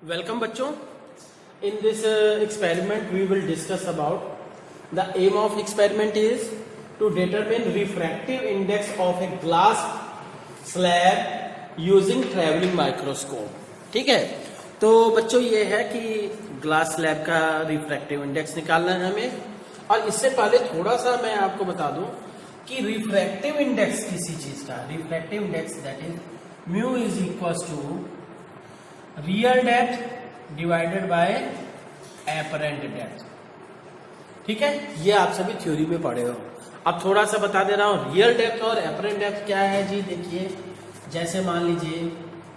Welcome बच्चों. In this experiment we will discuss about the aim of experiment is to determine refractive index of a glass slab using traveling microscope. ठीक है, तो बच्चों ये है कि ग्लास स्लैब का रिफ्रैक्टिव इंडेक्स निकालना है हमें. और इससे पहले थोड़ा सा मैं आपको बता दूं कि रिफ्रैक्टिव इंडेक्स किसी चीज का refractive index that is mu is equal to real depth divided by apparent depth. ठीक है, ये आप सभी थ्योरी में पढ़े हो. अब थोड़ा सा बता दे रहा हूं रियल डेप्थ और एपरेंट डेप्थ क्या है जी. देखिए, जैसे मान लीजिए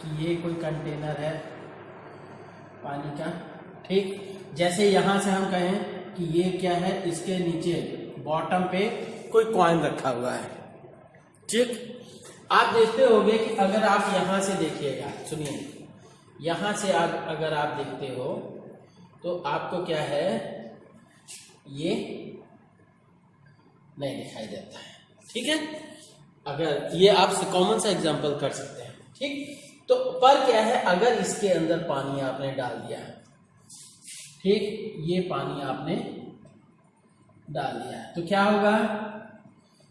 कि ये कोई कंटेनर है पानी का. ठीक, जैसे यहां से हम कहें कि ये क्या है, इसके नीचे बॉटम पे कोई कॉइन रखा हुआ है. ठीक, आप देखते होंगे कि अगर आप यहां से देखिएगा, सुनिए, यहां से अगर आप देखते हो तो आपको क्या है, ये नहीं दिखाई देता है. ठीक है, अगर ये आप कॉमन सा एग्जांपल कर सकते हैं. ठीक, तो पर क्या है, अगर इसके अंदर पानी आपने डाल दिया, ठीक, ये पानी आपने डाल दिया तो क्या होगा,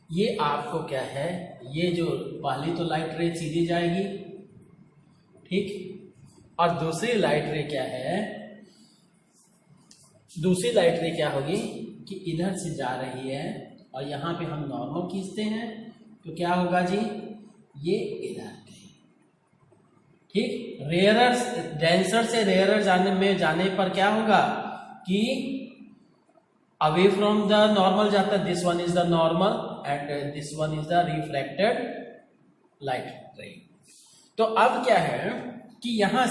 ये आपको क्या है, ये जो पहली तो लाइट रे सीधी जाएगी. ठीक, और दूसरी लाइट रे क्या है, दूसरी लाइट रे क्या होगी कि इधर से जा रही है और यहां पे हम नॉर्मल खींचते हैं तो क्या होगा जी, ये इधर गई. ठीक, रेयरर डेंसर से रेयरर जाने पर क्या होगा कि अवे फ्रॉम द नॉर्मल जाता है. This one is the normal and this one is the reflected light रे. तो अब क्या है कि यहां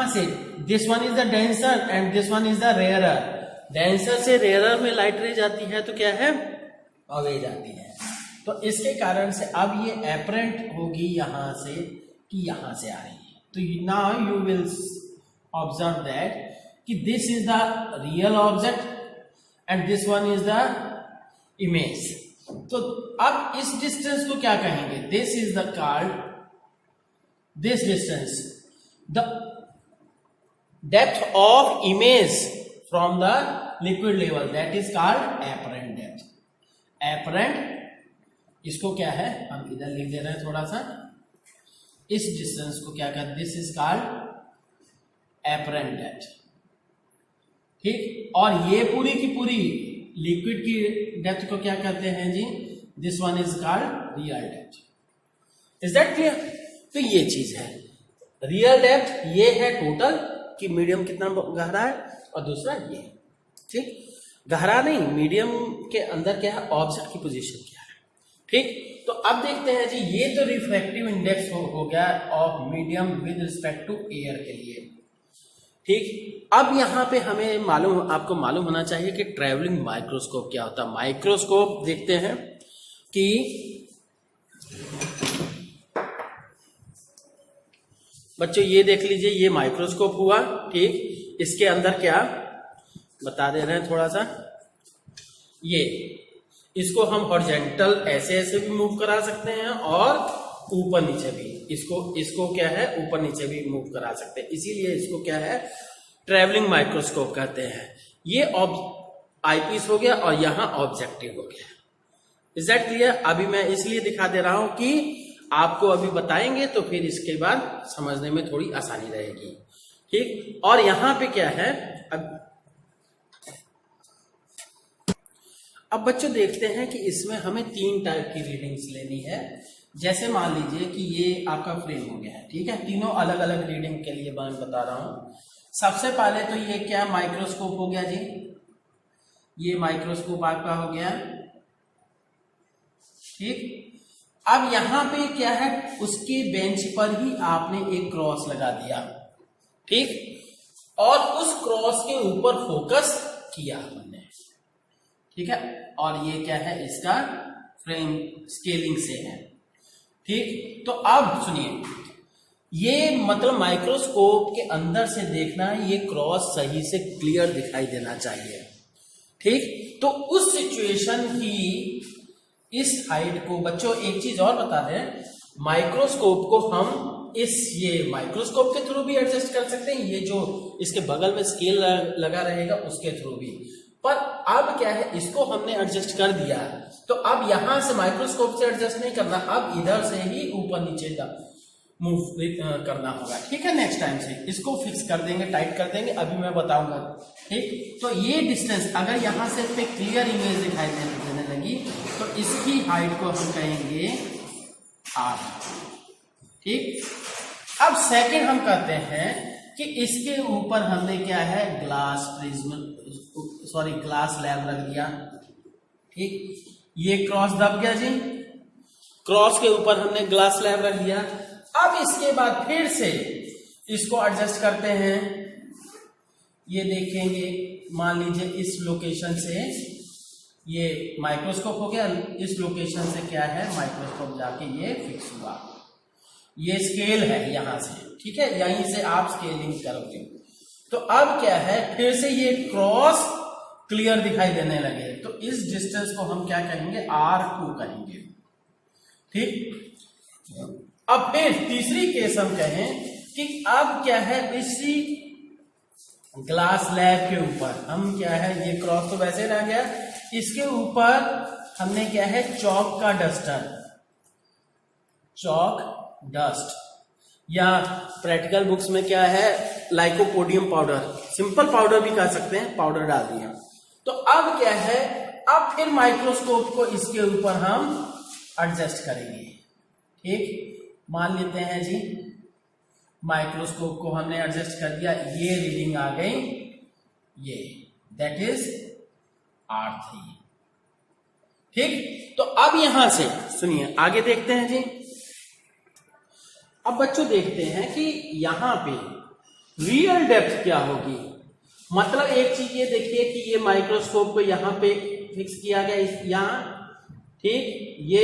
से this one is the denser and this one is the rarer. Denser से रेयरर में लाइट रे जाती है तो क्या है, अवे जाती है. तो इसके कारण से अब ये एपरेंट होगी यहां से कि यहां से आ रही है. तो now you will observe that कि this is the real object and this one is the image. तो अब इस डिस्टेंस को क्या कहेंगे, this is the called this distance, the depth of image from the liquid level, that is called apparent depth. apparent इसको क्या है, हम इधर लिख दे रहे हैं थोड़ा सा, इस डिस्टेंस को क्या कहते हैं, this is called apparent depth. ठीक, और ये पूरी की पूरी लिक्विड की डेप्थ को क्या कहते हैं जी, this one is called real depth. Is that clear. तो ये चीज है रियल डेप्थ, ये है टोटल कि मीडियम कितना गहरा है, और दूसरा ये. ठीक, गहरा नहीं, मीडियम के अंदर क्या है, ऑब्जेक्ट की पोजीशन क्या है. ठीक, तो अब देखते हैं जी, ये तो रिफ्रैक्टिव इंडेक्स हो गया of medium with respect to air के लिए. ठीक, अब यहां पे हमें आपको मालूम होना चाहिए कि ट्रैवलिंग माइक्रोस्कोप क्या होता है. माइक्रोस्कोप देखते हैं कि बच्चों ये देख लीजिए, ये माइक्रोस्कोप हुआ. ठीक, इसके अंदर क्या बता दे रहे हैं थोड़ा सा, ये इसको हम हॉरिजॉन्टल ऐसे भी मूव करा सकते हैं और ऊपर नीचे भी, इसको क्या है, ऊपर नीचे भी मूव करा सकते हैं. इसीलिए इसको क्या है, ट्रैवलिंग माइक्रोस्कोप कहते हैं. ये आईपीस हो गया और यहां ऑब्जेक्टिव हो गया. Is that clear. अभी मैं इसलिए दिखा दे रहा हूं कि आपको अभी बताएंगे तो फिर इसके बाद समझने में थोड़ी आसानी रहेगी. ठीक, और यहां पे क्या है, अब बच्चों देखते हैं कि इसमें हमें 3 टाइप की रीडिंग्स लेनी है. जैसे मान लीजिए कि ये आपका फ्रेम हो गया है. ठीक है, तीनों अलग अलग रीडिंग के लिए मैं बता रहा हूं. सबसे पहले तो ये क्या माइक्रोस्कोप हो गया जी, ये माइक्रोस्कोप आपका हो गया. ठीक, अब यहां पे क्या है, उसके बेंच पर ही आपने एक क्रॉस लगा दिया. ठीक, और उस क्रॉस के ऊपर फोकस किया हमने. ठीक है, और ये क्या है, इसका फ्रेम स्केलिंग से है. ठीक, तो अब सुनिए, ये मतलब माइक्रोस्कोप के अंदर से देखना, ये क्रॉस सही से क्लियर दिखाई देना चाहिए. ठीक, तो उस सिचुएशन की इस हाइट को, बच्चों एक चीज और बता दें, माइक्रोस्कोप को हम ये माइक्रोस्कोप के थ्रू भी एडजस्ट कर सकते हैं, ये जो इसके बगल में स्केल लगा रहेगा उसके थ्रू भी। पर अब क्या है, इसको हमने एडजस्ट कर दिया, तो अब यहां से माइक्रोस्कोप से एडजस्ट नहीं करना, अब इधर से ही ऊपर नीचे मूव करना होगा। ठीक है, नेक्स्ट टाइम से इसको फिक्स कर देंगे, टाइट कर देंगे, अभी मैं बताऊंगा। ठीक, तो ये डिस्टेंस अगर यहां से पे क्लियर इमेज दिखाई देने लगी तो इसकी हाइट को हम कहेंगे r। ठीक, अब सेकंड हम कहते हैं कि इसके ऊपर हमने क्या है, ग्लास स्लैब रख दिया। ठीक, ये क्रॉस दब गया जी, क्रॉस के ऊपर हमने ग्लास स्लैब रख दिया। अब इसके बाद फिर से इसको एडजस्ट करते हैं, ये देखेंगे, मान लीजिए इस लोकेशन से ये माइक्रोस्कोप हो गया, इस लोकेशन से क्या है, माइक्रोस्कोप जाके ये फिक्स हुआ, ये स्केल है यहां से। ठीक है, यहीं से आप स्केलिंग करोगे तो अब क्या है, फिर से ये क्रॉस क्लियर दिखाई देने लगे, तो इस डिस्टेंस को हम क्या कहेंगे, R2 कहेंगे। ठीक, अब फिर तीसरी केस हम कहें कि अब क्या है, इसी ग्लास स्लैब के ऊपर हम क्या है, ये क्रॉस तो वैसे रह गया, इसके ऊपर हमने क्या है, चॉक का डस्टर, चॉक डस्ट, या प्रैक्टिकल बुक्स में क्या है, लाइकोपोडियम पाउडर, सिंपल पाउडर भी कह सकते हैं, पाउडर डाल दिया। तो अब क्या है, अब फिर माइक्रोस्कोप को इसके ऊपर हम एडजस्ट करेंगे। ठीक, मान लेते हैं जी, माइक्रोस्कोप को हमने एडजस्ट कर दिया, ये रीडिंग आ गई, ये दैट इज R3। ठीक, तो अब यहां से सुनिए, आगे देखते हैं जी। अब बच्चों देखते हैं कि यहां पे रियल डेप्थ क्या होगी। मतलब एक चीज ये देखिए कि ये माइक्रोस्कोप को यहां पे फिक्स किया गया, यहां, ठीक, ये,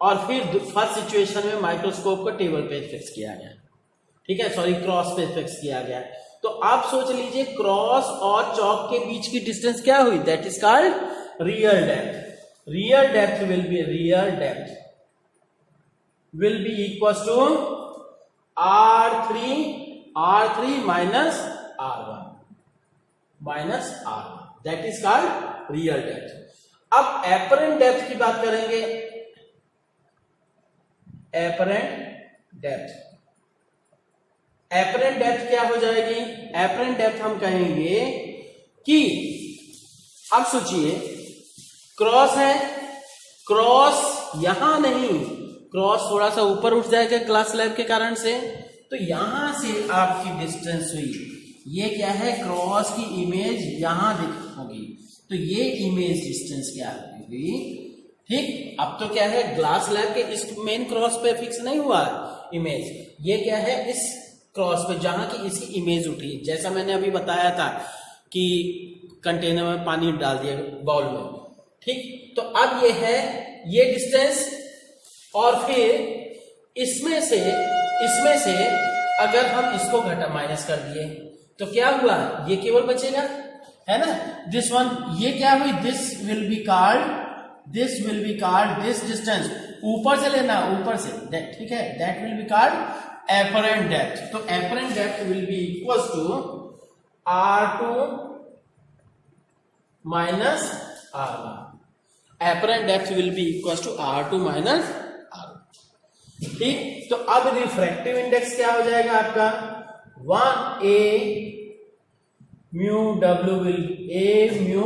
और फिर फर्स्ट सिचुएशन में माइक्रोस्कोप को टेबल पे फिक्स किया गया। ठीक है, सॉरी, क्रॉस पे फिक्स किया गया। तो आप सोच लीजिए क्रॉस और चॉक के बीच की डिस्टेंस क्या हुई, that is called real depth. Real depth will be equal to R3 minus R1, that is called real depth. अब एपरेंट डेप्थ की बात करेंगे, एपरेंट डेप्थ क्या हो जाएगी, एपरेंट डेप्थ हम कहेंगे कि, अब सोचिए, क्रॉस है, क्रॉस यहां नहीं, क्रॉस थोड़ा सा ऊपर उठ जाएगा ग्लास स्लैब के कारण से, तो यहां से आपकी डिस्टेंस हुई, ये क्या है, क्रॉस की इमेज यहां होगी, तो ये इमेज डिस्टेंस क्या होगी। ठीक, अब तो क्या है, ग्लास स्लैब के इस मेन क्रॉस पे फिक्स नहीं हुआ इमेज, ये क्या है, इस क्रॉस पे जहां की इसकी इमेज उठी, जैसा मैंने अभी बताया था कि कंटेनर में पानी डाल दिया बाउल में। ठीक, तो अब ये है ये डिस्टेंस, और फिर इसमें से अगर हम इसको माइनस कर दिए तो क्या हुआ, ये केवल बचेगा, है ना, दिस वन, ये क्या हुई, this will be called this distance, ऊपर से लेना, ऊपर से, ठीक है, that will be called apparent depth. तो apparent depth will be equal to R2 minus R1, apparent depth will be equal to R2 minus R1। ठीक, तो अब रिफ्रैक्टिव इंडेक्स क्या हो जाएगा आपका, 1a mu W will a mu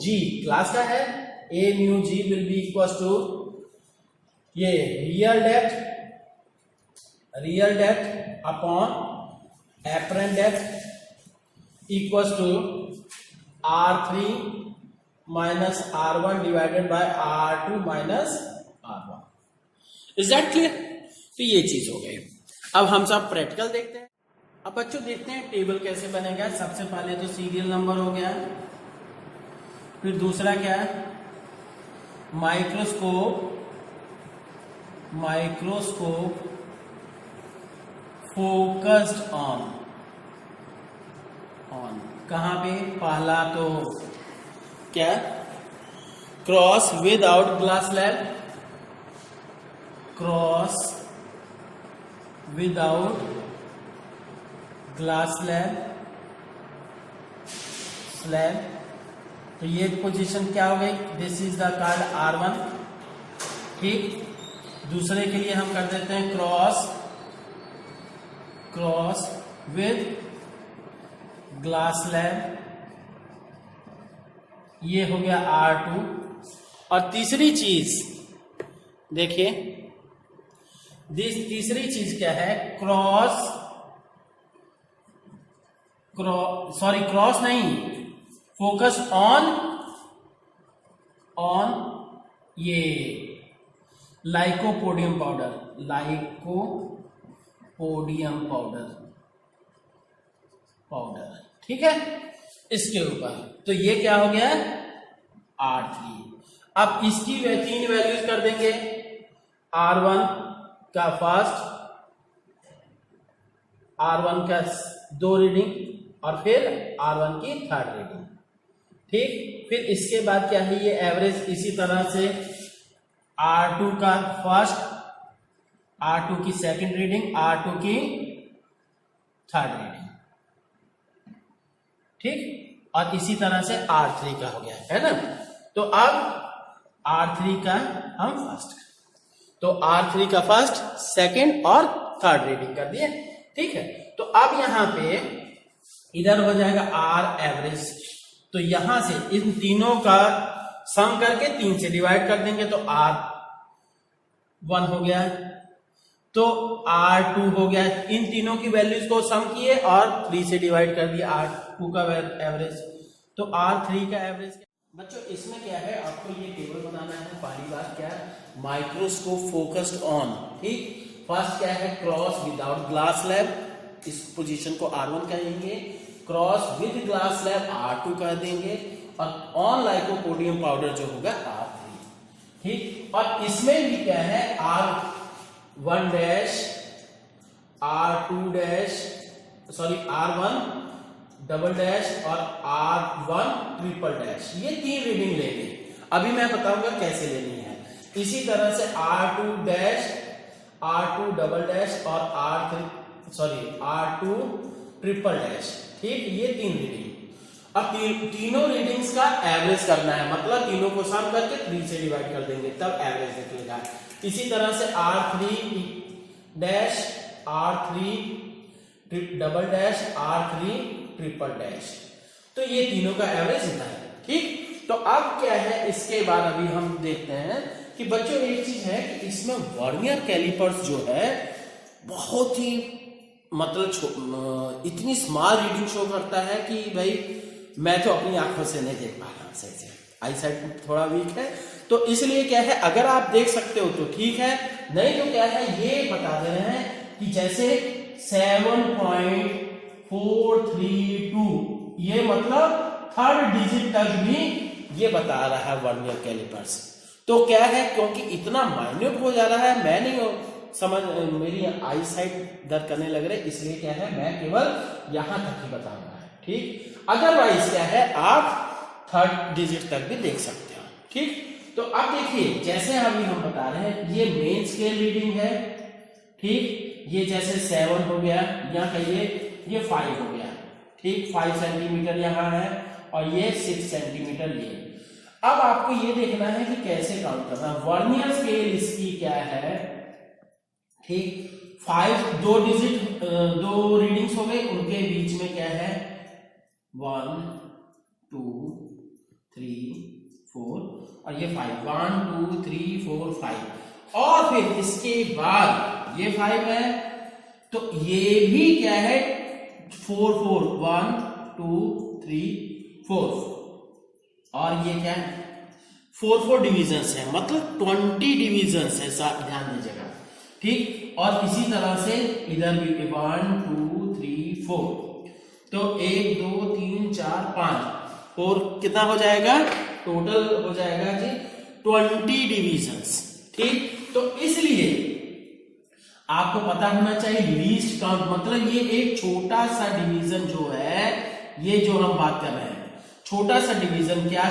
G, class का है, a mu G will be equal to ये real depth upon apparent depth equal to R3 minus R1 divided by R2 minus R1। Is that clear? तो ये चीज हो गई। अब हम सब प्रैक्टिकल देखते हैं। अब बच्चों देखते हैं टेबल कैसे बनेगा। सबसे पहले तो सीरियल नंबर हो गया, फिर दूसरा क्या है, माइक्रोस्कोप फोकस्ड ऑन कहां पे, पहला तो क्या, cross without glass slab, cross without glass slab. तो ये पोजीशन क्या हो गई, this is the card R1। ठीक, दूसरे के लिए हम कर देते हैं क्रॉस विद ग्लास स्लैब, ये हो गया R2। और तीसरी चीज देखिए, तीसरी चीज क्या है, क्रॉस नहीं, फोकस ऑन ये लाइकोपोडियम पाउडर, ठीक है, इसके ऊपर। तो ये क्या हो गया, R3। अब इसकी 3 वैल्यूज कर देंगे, R1 का फर्स्ट, R1 का 2 रीडिंग और फिर R1 की 3rd रीडिंग। ठीक, फिर इसके बाद क्या है, ये एवरेज इसी तरह से R2 का फर्स्ट, R2 की 2nd रीडिंग, R2 की 3rd रीडिंग। ठीक, और इसी तरह से R3 का हो गया है ना। तो अब R3 का हम फर्स्ट, तो R3 का फर्स्ट, 2nd और 3rd रीडिंग कर दिए। ठीक है, तो अब यहां पे इधर हो जाएगा R एवरेज। तो यहां से इन तीनों का सम करके 3 से डिवाइड कर देंगे, तो R1 हो गया, तो R2 हो गया। इन तीनों की वैल्यूज को सम किए और 3 से डिवाइड कर दिया R2 का एवरेज, तो R3 का एवरेज। बच्चों इसमें क्या है, आपको ये टेबल बनाना है। पहली बात क्या है, माइक्रोस्कोप फोकस्ड ऑन। ठीक, फर्स्ट क्या है, क्रॉस विदाउट ग्लास स्लैब, इस पोजीशन को R1 कहेंगे। Cross with glass slab R2 कह देंगे, और ऑन लाइकोपोडियम पाउडर जो होगा R3। ठीक, और इसमें भी क्या है, R1 dash, R2 dash, R1 double dash और R1 ट्रिपल डैश, ये 3 रीडिंग लेंगे। अभी मैं बताऊंगा कैसे लेनी है। इसी तरह से R2 dash, R2 double dash और R2 ट्रिपल डैश। ठीक, ये 3 रीडिंग। अब तीनों रीडिंग्स का एवरेज करना है, मतलब तीनों को सम करके 3 से डिवाइड कर देंगे, तब एवरेज निकलेगा। इसी तरह से R3 dash, R3 double dash, R3 triple dash. तो ये तीनों का एवरेज इतना है। ठीक, तो अब क्या है, इसके बाद अभी हम देखते हैं कि बच्चों एक चीज है कि इसमें वर्नियर कैलिपर्स जो है बहुत ही मतलब इतनी स्मॉल रीडिंग शो करता है कि भाई मैं तो अपनी आंखों से नहीं देख पा रहा हूं सही से, आई साइट थोड़ा वीक है। तो इसलिए क्या है, अगर आप देख सकते हो तो ठीक है, नहीं तो क्या है, ये बता दे रहे हैं कि जैसे 7.432, ये मतलब 3rd डिजिट तक भी ये बता रहा है वर्नियर कैलिपर्स। तो क्या है, क्योंकि इतना माइन्यूट हो जा रहा है, मैं नहीं समझ, मेरी आई साइट दर्द करने लग रहे, इसलिए क्या है, मैं केवल यहां तक ही बताऊंगा। ठीक, अदरवाइज क्या है, आप 3rd डिजिट तक भी देख सकते हो। ठीक, तो अब देखिए, जैसे अभी हम बता रहे हैं, ये मेन स्केल रीडिंग है। ठीक, ये जैसे 7 हो गया, यहाँ कहिए ये 5 हो गया। ठीक, 5 सेंटीमीटर यहाँ है और ये 6 सेंटीमीटर ये। अब आपको ये देखना है कि कैसे काउंट करना। वर्नियर स्केल इसकी क्या है, ठीक, 5 2 डिजिट 2 रीडिंग्स हो गए, उनके बीच में क्या है 1 2 3 4 और ये 5, 1 2 3 4 5, और फिर इसके बाद ये 5 है, तो ये भी क्या है 4 4 1 2 3 4, और ये क्या है 4 4 डिविजन्स है, मतलब 20 डिविजन्स है, ध्यान दीजिएगा। ठीक, और इसी तरह से इधर भी 1 2 3 4, तो 1 2 3 4 5 और कितना हो जाएगा, टोटल हो जाएगा जी 20 डिविजन्स। ठीक, तो इसलिए आपको पता होना चाहिए लीस्ट काउंट, मतलब ये एक छोटा सा डिवीजन जो है, ये जो हम बात कर रहे हैं छोटा सा डिवीजन, क्या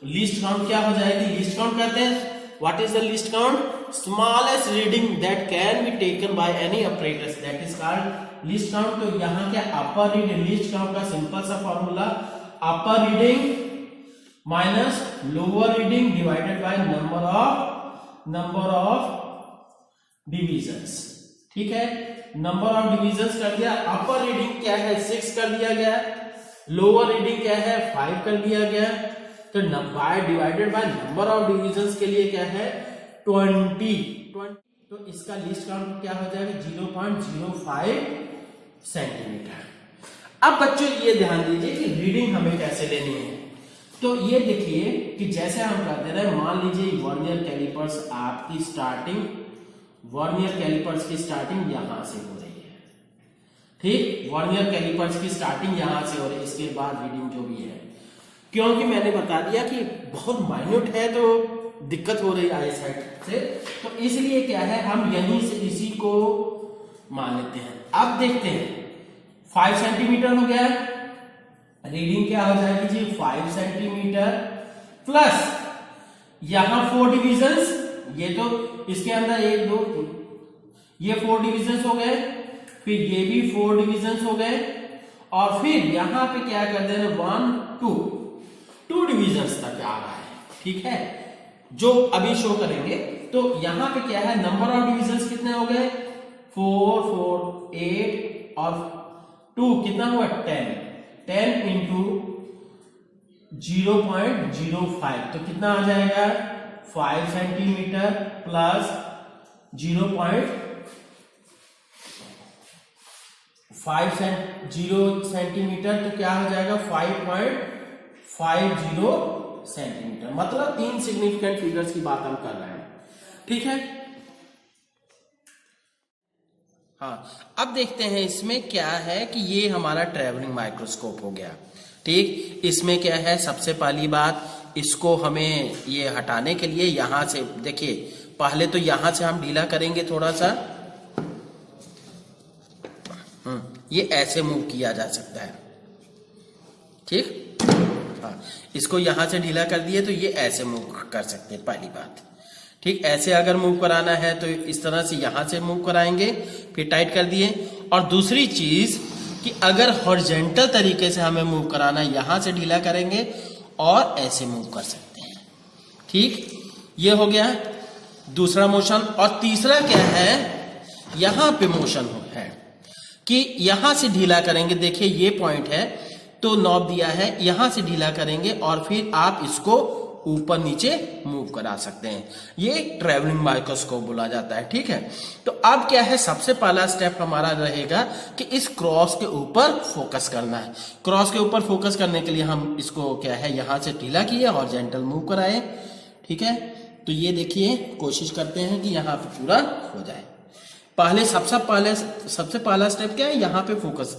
लीस्ट काउंट क्या हो जाएगी, लीस्ट काउंट कहते हैं। What is the least count, smallest reading that can be taken by any operators that is called least count. तो यहाँ क्या अपर रीडिंग, लीस्ट काउंट का सिंपल सा formula upper reading minus lower reading divided by number of divisions. ठीक है, number of divisions कर दिया। अपर reading क्या है 6 कर दिया गया, लोअर रीडिंग क्या है 5 कर दिया गया। तो divided by number of divisions के लिए क्या है 20। तो इसका लिस्ट काउंट क्या हो जाएगा 0.05 सेंटीमीटर। अब बच्चों ये ध्यान दीजिए कि रीडिंग हमें कैसे लेनी है। तो ये देखिए कि जैसे हम करते रहे, मान लीजिए वर्नियर कैलिपर्स आपकी स्टार्टिंग, वर्नियर कैलिपर्स की स्टार्टिंग यहां से हो रही है। ठीक, वर्नियर कैलिपर्स की स्टार्टिंग यहां से हो रही है, इसके बाद रीडिंग जो भी है, क्योंकि मैंने बता दिया कि बहुत माइन्यूट है तो दिक्कत हो रही है आई साइट से, तो इसलिए क्या है हम यहीं से इसी को मान लेते हैं। अब देखते हैं 5 सेंटीमीटर हो गया, रीडिंग क्या हो जाएगी जी 5 सेंटीमीटर प्लस यहां 4 डिविजन्स, ये तो इसके अंदर 1 2 3 ये 4 डिविजन्स हो गए, फिर ये भी 4 डिविजन्स हो गए, और फिर यहां पे क्या कर देना 1 2 डिविजन्स तक आ रहा है। ठीक है, जो अभी शो करेंगे। तो यहां पे क्या है नंबर ऑफ डिविजन्स कितने हो गए 4 4 8 और 2 कितना हुआ 10 इंटू 0.05 तो कितना आ जाएगा 5 सेंटीमीटर प्लस 0.5 सेंटीमीटर, तो क्या हो जाएगा 5.50 सेंटीमीटर। मतलब 3 सिग्निफिकेंट फिगर्स की बात हम कर रहे हैं। ठीक है, हाँ अब देखते हैं इसमें क्या है कि ये हमारा ट्रैवलिंग माइक्रोस्कोप हो गया। ठीक, इसमें क्या है सबसे पहली बात, इसको हमें ये हटाने के लिए यहां से देखिए, पहले तो यहां से हम ढीला करेंगे थोड़ा सा, ये ऐसे मूव किया जा सकता है। ठीक, हाँ इसको यहां से ढीला कर दिए तो ये ऐसे मूव कर सकते हैं पहली बात। ठीक, ऐसे अगर मूव कराना है तो इस तरह से यहां से मूव कराएंगे, फिर टाइट कर दिए। और दूसरी चीज कि अगर हॉरिजॉन्टल तरीके से हमें मूव कराना है, यहां से ढीला करेंगे और ऐसे मूव कर सकते हैं। ठीक, ये हो गया दूसरा मोशन। और तीसरा क्या है, यहां पे मोशन है कि यहां से ढीला करेंगे, देखिए ये पॉइंट है तो नॉब दिया है, यहां से ढीला करेंगे और फिर आप इसको ऊपर नीचे मूव करा सकते हैं। ये ट्रैवलिंग माइक्रोस्कोप बोला जाता है। ठीक है, तो अब क्या है सबसे पहला स्टेप हमारा रहेगा कि इस क्रॉस के ऊपर फोकस करना है। क्रॉस के ऊपर फोकस करने के लिए हम इसको क्या है यहां से ढीला किए, हॉरिजॉन्टल मूव कराए। ठीक है, तो ये देखिए कोशिश करते हैं कि यहां पे पूरा हो जाए। पहले सबसे पहला स्टेप क्या है, यहां पे फोकस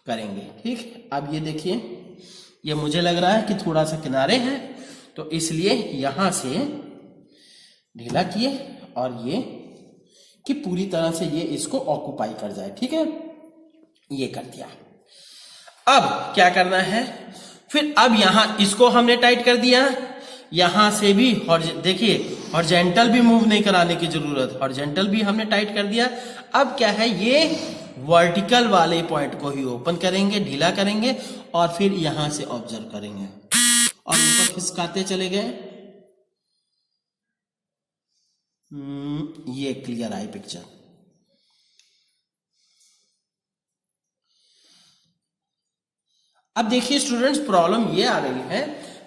करेंगे। ठीक, अब ये देखिए ये मुझे लग रहा है कि थोड़ा सा किनारे हैं, तो इसलिए यहां से ढीला किए और ये कि पूरी तरह से ये इसको ऑक्युपाई कर जाए। ठीक है, ये कर दिया। अब क्या करना है, फिर अब यहां इसको हमने टाइट कर दिया, यहां से भी देखिए हॉरिजॉन्टल भी मूव नहीं कराने की जरूरत, हॉरिजॉन्टल भी हमने टाइट कर दिया। अब क्या है ये वर्टिकल वाले पॉइंट को ही ओपन करेंगे, ढीला करेंगे और फिर यहां से ऑब्जर्व करेंगे और ऊपर खिसकाते चले गए। ये क्लियर आई पिक्चर। अब देखिए स्टूडेंट्स प्रॉब्लम ये आ रही है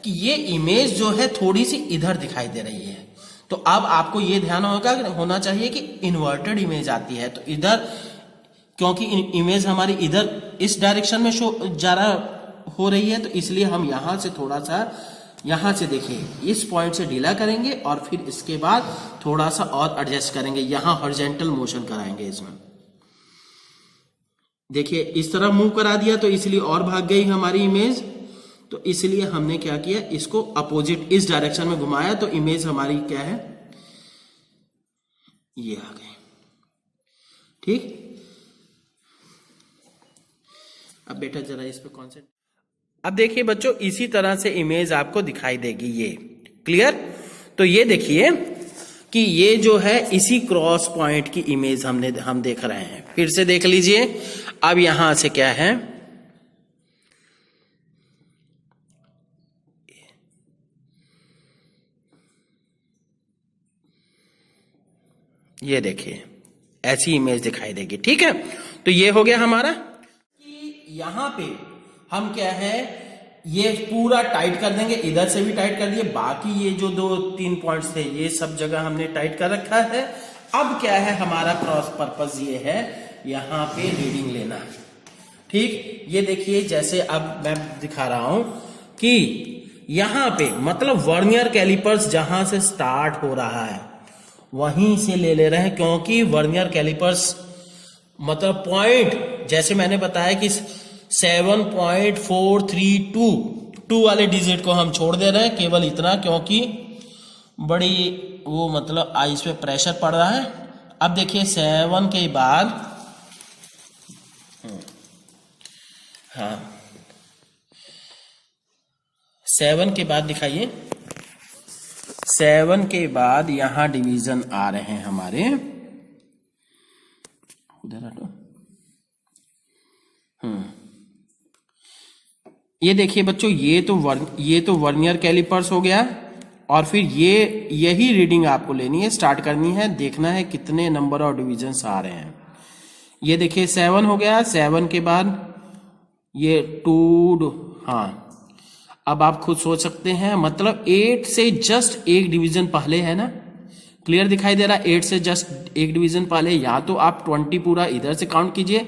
कि ये इमेज जो है थोड़ी सी इधर दिखाई दे रही है, तो अब आपको ये ध्यान होना चाहिए कि इन्वर्टेड इमेज आती है, तो इधर क्योंकि इमेज हमारी इधर इस डायरेक्शन में जा रहा हो रही है, तो इसलिए हम यहां से थोड़ा सा यहां से देखिए इस पॉइंट से ढीला करेंगे और फिर इसके बाद थोड़ा सा और एडजस्ट करेंगे, यहां हॉरिजॉन्टल मोशन कराएंगे इसमें। देखिए इस तरह मूव करा दिया तो इसलिए और भाग गई हमारी इमेज, तो इसलिए हमने क्या किया इसको अपोजिट इस डायरेक्शन में घुमाया, तो इमेज हमारी क्या है ये आ गई। ठीक, अब बेटा जरा इस पे कॉन्सेंट्रेट। अब देखिए बच्चों इसी तरह से इमेज आपको दिखाई देगी, ये क्लियर। तो ये देखिए कि ये जो है इसी क्रॉस पॉइंट की इमेज हम देख रहे हैं। फिर से देख लीजिए, अब यहां से क्या है, ये देखिए ऐसी इमेज दिखाई देगी। ठीक है, तो ये हो गया हमारा कि यहां पे हम क्या है, ये पूरा टाइट कर देंगे, इधर से भी टाइट कर दिए, बाकी ये जो 2-3 पॉइंट्स थे ये सब जगह हमने टाइट कर रखा है। अब क्या है, हमारा क्रॉस पर्पस ये है यहां पे रीडिंग लेना है। ठीक, ये देखिए जैसे अब मैं दिखा रहा हूं कि यहां पे मतलब वर्नियर कैलिपर्स जहां से स्टार्ट हो रहा है वहीं से ले रहे हैं, क्योंकि वर्नियर कैलिपर्स मतलब पॉइंट जैसे मैंने बताया कि 7.432 वाले डिजिट को हम छोड़ दे रहे हैं, केवल इतना, क्योंकि बड़ी वो मतलब आइस पे प्रेशर पड़ रहा है। अब देखिए 7 के बाद, हाँ 7 के बाद दिखाइए, 7 के बाद यहां डिवीजन आ रहे हैं हमारे, उधर हटो, ये देखिए बच्चों, ये तो वर्नियर कैलिपर्स हो गया, और फिर यही रीडिंग आपको लेनी है, स्टार्ट करनी है, देखना है कितने नंबर ऑफ डिविजन्स आ रहे हैं। ये देखिए 7 हो गया, 7 के बाद ये 2, हाँ अब आप खुद सोच सकते हैं, मतलब 8 से जस्ट एक डिवीजन पहले है ना, क्लियर दिखाई दे रहा है, 8 से जस्ट एक डिवीजन पहले, या तो आप 20 पूरा इधर से काउंट कीजिए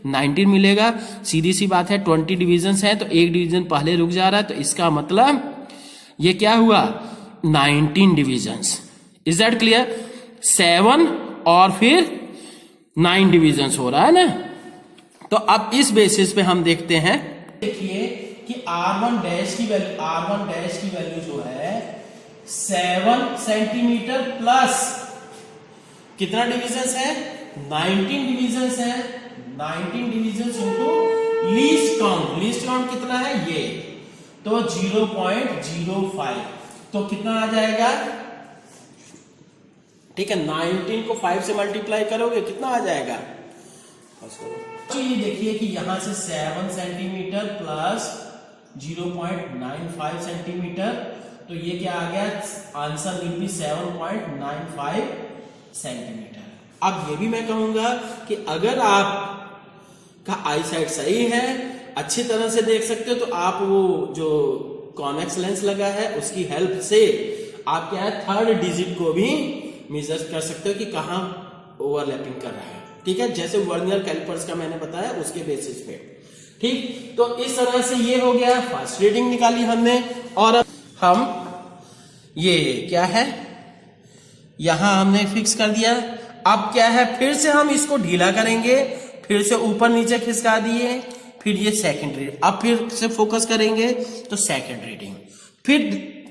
19 मिलेगा, सीधी सी बात है 20 डिवीजन्स हैं तो एक डिवीजन पहले रुक जा रहा है, तो इसका मतलब ये क्या हुआ 19 डिवीजन्स। Is that clear? 7 और फिर 9 डिवीजन्स हो रहा है ना। तो अब इस बेसिस पे हम देखते हैं, देखिए कि R1 डैश की वैल्यू जो है 7 सेंटीमीटर प्लस कितना डिविजन्स है, 19 डिविजन्स है, 19 डिविजन्स इनटू लीस्ट काउंट कितना है ये, तो 0.05, तो कितना आ जाएगा, ठीक है 19 को 5 से मल्टीप्लाई करोगे कितना आ जाएगा, तो ये देखिए कि यहां से 7 सेंटीमीटर प्लस 0.95 सेंटीमीटर, तो ये क्या आ गया, आंसर विल बी 7.95 सेंटीमीटर। अब ये भी मैं कहूंगा कि अगर आपका आई साइट सही है, अच्छी तरह से देख सकते हो, तो आप वो जो कॉन्वेक्स लेंस लगा है उसकी हेल्प से आप क्या है 3rd डिजिट को भी मेजर कर सकते हो कि कहां ओवरलैपिंग कर रहा है। ठीक है, जैसे वर्नियर कैलिपर्स का मैंने बताया उसके बेसिस पे। ठीक, तो इस तरह से ये हो गया, फर्स्ट रीडिंग निकाली हमने, और अब हम ये क्या है यहां हमने फिक्स कर दिया। अब क्या है, फिर से हम इसको ढीला करेंगे, फिर से ऊपर नीचे खिसका दिए, फिर ये सेकंड रीडिंग, अब फिर से फोकस करेंगे तो सेकंड रीडिंग, फिर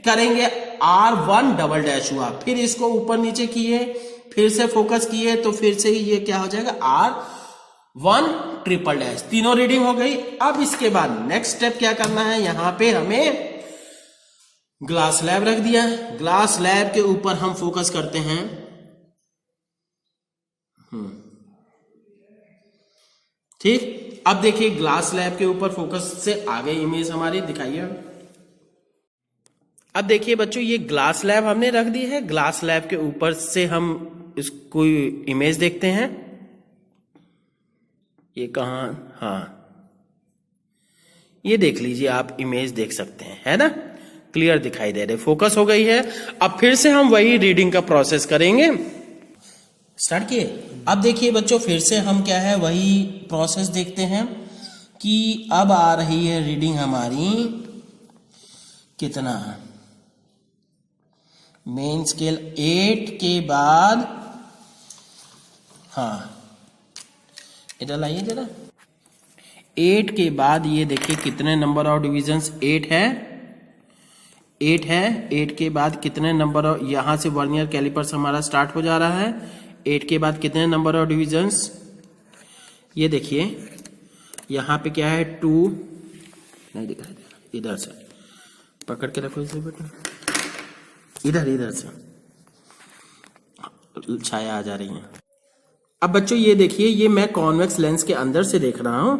करेंगे R1 डबल डैश हुआ, फिर इसको ऊपर नीचे किए, फिर से फोकस किए, तो फिर से ये क्या हो जाएगा R1 ट्रिपल डैश, तीनों रीडिंग हो गई। अब इसके बाद नेक्स्ट स्टेप क्या करना है, यहां पे हमें ग्लास स्लैब रख दिया है, ग्लास स्लैब के ऊपर हम फोकस करते हैं, ठीक। अब देखिए ग्लास स्लैब के ऊपर फोकस से आ गई इमेज हमारी, दिखाइए। अब देखिए बच्चों, ये ग्लास स्लैब हमने रख दी है, ग्लास स्लैब के ऊपर से हम इसको इमेज देखते हैं, ये कहां, हाँ ये देख लीजिए आप, इमेज देख सकते हैं, है ना, क्लियर दिखाई दे रहे, फोकस हो गई है। अब फिर से हम वही रीडिंग का प्रोसेस करेंगे, स्टार्ट किए। अब देखिए बच्चों, फिर से हम क्या है वही प्रोसेस देखते हैं कि अब आ रही है रीडिंग हमारी कितना, मेन स्केल 8 के बाद, हाँ इधर लाइए जरा, 8 के बाद ये देखिए कितने नंबर ऑफ डिविजन्स, 8 है, 8 के बाद कितने नंबर ऑफ, यहां से वर्नियर कैलिपर्स हमारा स्टार्ट हो जा रहा है, 8 के बाद कितने नंबर ऑफ डिविजन्स, ये देखिए यहां पे क्या है 2, नहीं दिखाई दे रहा, इधर से पकड़ के रखो इसे बेटा, इधर से छाया आ जा रही है। अब बच्चों ये देखिए, ये मैं कॉन्वेक्स लेंस के अंदर से देख रहा हूं,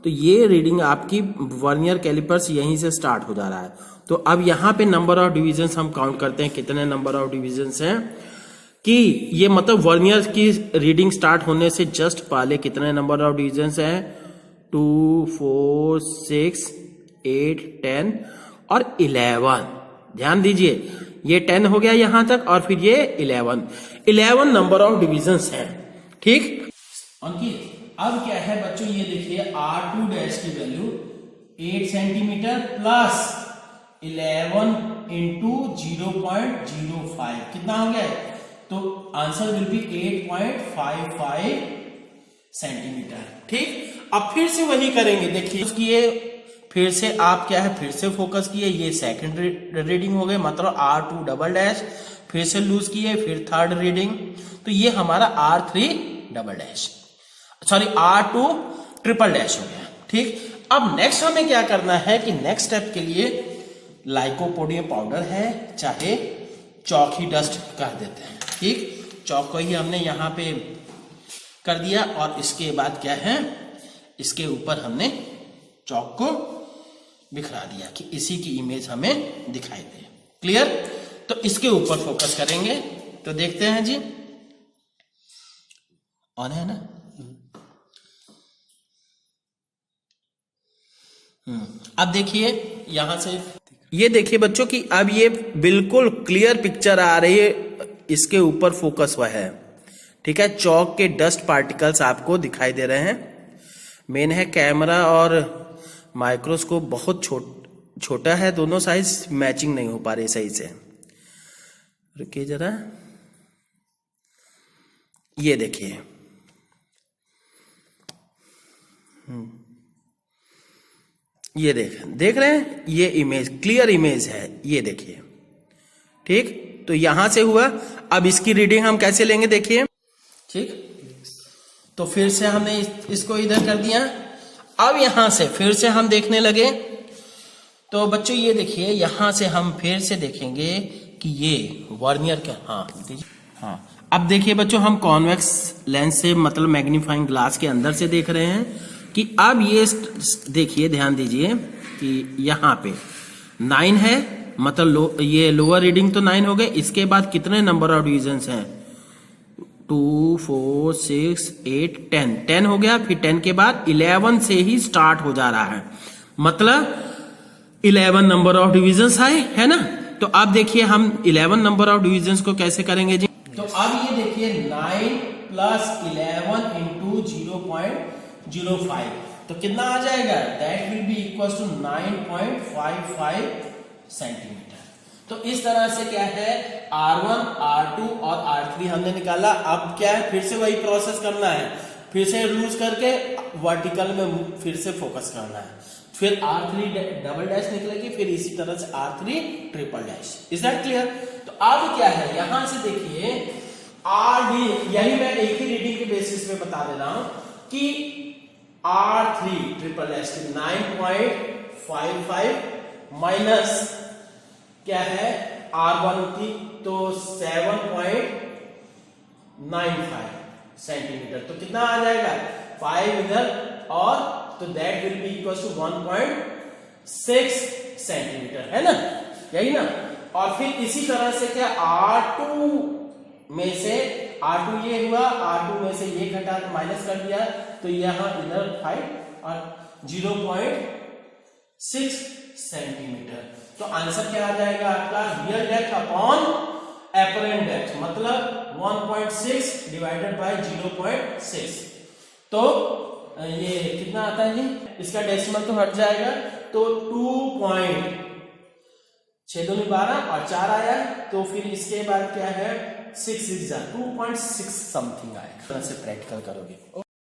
तो ये रीडिंग आपकी वर्नियर कैलिपर्स यहीं से स्टार्ट हो जा रहा है। तो अब यहाँ पे नंबर ऑफ डिविजन्स हम काउंट करते हैं, कितने नंबर ऑफ डिविजन्स हैं, कि ये मतलब वर्नियर की रीडिंग स्टार्ट होने से जस्ट पहले कितने नंबर ऑफ डिविजन्स हैं, 2, 4, 6, 8, 10 और 11। ध्यान दीजिए, ये 10 हो गया यहां तक और फिर ये 11 नंबर ऑफ डिविजन्स हैं। ठीक, अंकित अब क्या है बच्चों, ये देखिए R2 डैश की वैल्यू 8 सेंटीमीटर प्लस 11 इंटू 0.05 कितना हो गया है, तो आंसर विल बी 8.55 सेंटीमीटर। ठीक, अब फिर से वही करेंगे, देखिए उसकी फिर से आप क्या है, फिर से फोकस किए, ये सेकंड रीडिंग हो गए, मतलब R2 डबल डैश, फिर से लूज किए, फिर थर्ड रीडिंग, तो ये हमारा R3 double dash, sorry R2 triple dash हो गया। ठीक, अब नेक्स्ट हमें क्या करना है कि नेक्स्ट स्टेप के लिए लाइकोपोडियम पाउडर है, चाहे चौक ही डस्ट कर देते हैं। ठीक, चौक को ही हमने यहाँ पे कर दिया और इसके बाद क्या है, इसके ऊपर हमने चौक को बिखरा दिया कि इसी की इमेज हमें दिखाई दे। क्लियर, तो इसके ऊपर फोकस करेंगे, तो देखते हैं जी, ऑन है ना। अब देखिए यहां से, ये देखिए बच्चों कि अब ये बिल्कुल क्लियर पिक्चर आ रही है, इसके ऊपर फोकस हुआ है। ठीक है, चौक के डस्ट पार्टिकल्स आपको दिखाई दे रहे हैं। मेन है कैमरा और माइक्रोस्कोप बहुत छोटा है, दोनों साइज मैचिंग नहीं हो पा रही सही से। रुकिए जरा, ये देखिए, ये देख रहे हैं, ये इमेज क्लियर इमेज है, ये देखिए। ठीक, तो यहां से हुआ, अब इसकी रीडिंग हम कैसे लेंगे देखिए। ठीक, तो फिर से हमने इसको इधर कर दिया, अब यहां से फिर से हम देखने लगे, तो बच्चों ये देखिए यहां से हम फिर से देखेंगे कि ये वर्नियर का, हाँ अब देखिए बच्चों, हम कॉन्वेक्स लेंस से मतलब मैग्नीफाइंग ग्लास के अंदर से देख रहे हैं कि अब ये देखिए, ध्यान दीजिए कि यहाँ पे 9 है, मतलब ये लोअर रीडिंग तो 9 हो गए, इसके बाद कितने नंबर ऑफ डिविजन्स हैं, 2, 4, 6, 8, 10 हो गया, फिर 10 के बाद 11 से ही स्टार्ट हो जा रहा है, मतलब 11 नंबर ऑफ डिविजन्स आए, है ना। तो अब देखिए हम 11 नंबर ऑफ डिविजन्स को कैसे करेंगे जी, तो अब ये देखिए 9 प्लस 11 इंटू 0.05, तो कितना आ जाएगा, that will be equal to 9.55 centimetre. तो इस तरह से क्या है, R1, R2 और R3 हमने निकाला। अब क्या है, फिर से वही प्रोसेस करना है, फिर से लूज करके वर्टिकल में फिर से फोकस करना है, फिर R3 डबल डैश निकलेगी, फिर इसी तरह से R3 triple dash. Is that clear. तो अब क्या है, यहां से देखिए RD, यही मैं एक ही रीडिंग के बेसिस पे बता दे रहा हूं कि R3 ट्रिपल डैश की 9.55 माइनस क्या है R1 की, तो 7.95 सेंटीमीटर, तो कितना आ जाएगा 5 इधर, और तो that will be equal to 1.6 centimetre, है ना, यही ना। और फिर इसी तरह से क्या R2 में से, R2 ये हुआ, R2 में से ये घटा माइनस कर दिया, तो यहां इधर 5 और 0.6 सेंटीमीटर। तो आंसर क्या आ जाएगा आपका, real depth upon apparent depth, मतलब 1.6 डिवाइडेड बाय 0.6। तो ये कितना आता है जी, इसका डेसिमल तो हट जाएगा, तो 2.6 और 4 आया, तो फिर इसके बाद क्या है 6 2.6 समथिंग आएगा। से प्रैक्टिकल करोगे।